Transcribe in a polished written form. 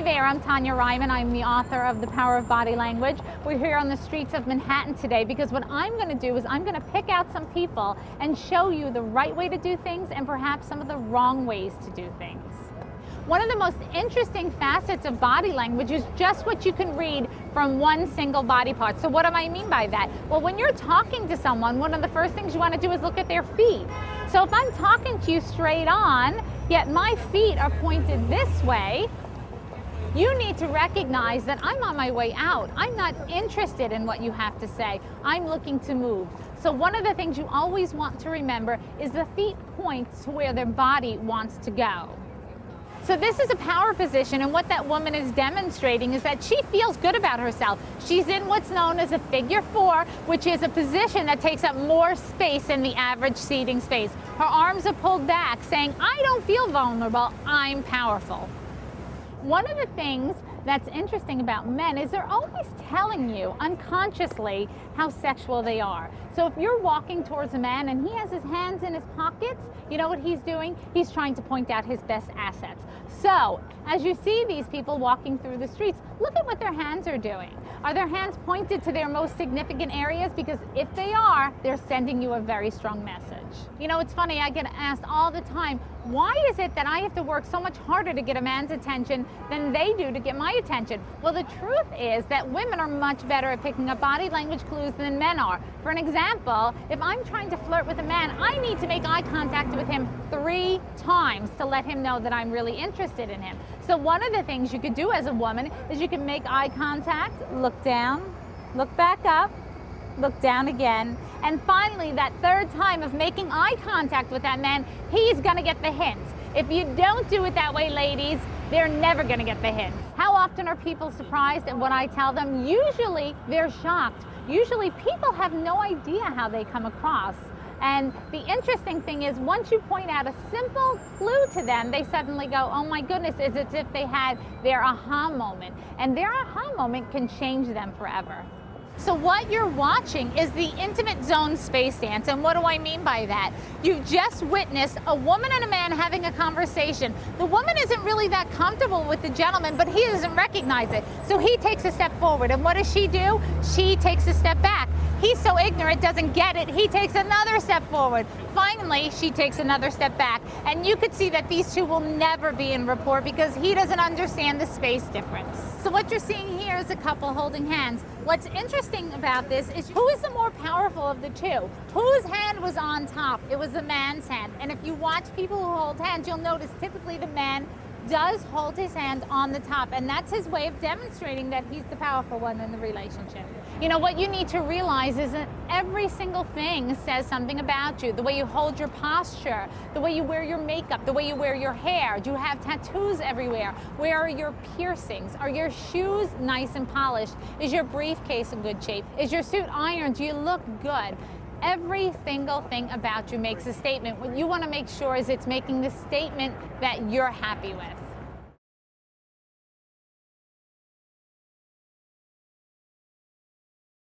Hi there, I'm Tanya Ryman. I'm the author of The Power of Body Language. We're here on the streets of Manhattan today because what I'm going to do is I'm going to pick out some people and show you the right way to do things and perhaps some of the wrong ways to do things. One of the most interesting facets of body language is just what you can read from one single body part. So what do I mean by that? Well, when you're talking to someone, one of the first things you want to do is look at their feet. So if I'm talking to you straight on, yet my feet are pointed this way, you need to recognize that I'm on my way out. I'm not interested in what you have to say. I'm looking to move. So one of the things you always want to remember is the feet point to where their body wants to go. So this is a power position, and what that woman is demonstrating is that she feels good about herself. She's in what's known as a figure four, which is a position that takes up more space than the average seating space. Her arms are pulled back, saying, I don't feel vulnerable, I'm powerful. One of the things that's interesting about men is they're always telling you unconsciously how sexual they are. So if you're walking towards a man and he has his hands in his pockets, you know what he's doing? He's trying to point out his best assets. So as you see these people walking through the streets, look at what their hands are doing. Are their hands pointed to their most significant areas? Because if they are, they're sending you a very strong message. You know, it's funny, I get asked all the time, why is it that I have to work so much harder to get a man's attention than they do to get my attention? Well, the truth is that women are much better at picking up body language clues than men are. For an example, if I'm trying to flirt with a man, I need to make eye contact with him 3 times to let him know that I'm really interested in him. So one of the things you could do as a woman is you can make eye contact, look down, look back up, look down again, and finally that 3rd time of making eye contact with that man, he's gonna get the hint. If you don't do it that way, ladies, they're never gonna get the hint. How often are people surprised at what I tell them? Usually they're shocked. Usually people have no idea how they come across. And the interesting thing is, once you point out a simple clue to them, they suddenly go, oh my goodness, it's as if they had their aha moment. And their aha moment can change them forever. So what you're watching is the intimate zone space dance, and what do I mean by that? You've just witnessed a woman and a man having a conversation. The woman isn't really that comfortable with the gentleman, but he doesn't recognize it. So he takes a step forward, and what does she do? She takes a step back. He's so ignorant, doesn't get it. He takes another step forward. Finally, she takes another step back. And you could see that these two will never be in rapport because he doesn't understand the space difference. So what you're seeing here is a couple holding hands. What's interesting about this is who is the more powerful of the two? Whose hand was on top? It was the man's hand. And if you watch people who hold hands, you'll notice typically the man does hold his hand on the top, and that's his way of demonstrating that he's the powerful one in the relationship. You know, what you need to realize is that every single thing says something about you. The way you hold your posture, the way you wear your makeup, the way you wear your hair. Do you have tattoos everywhere? Where are your piercings? Are your shoes nice and polished? Is your briefcase in good shape? Is your suit ironed? Do you look good? Every single thing about you makes a statement. What you want to make sure is it's making the statement that you're happy with.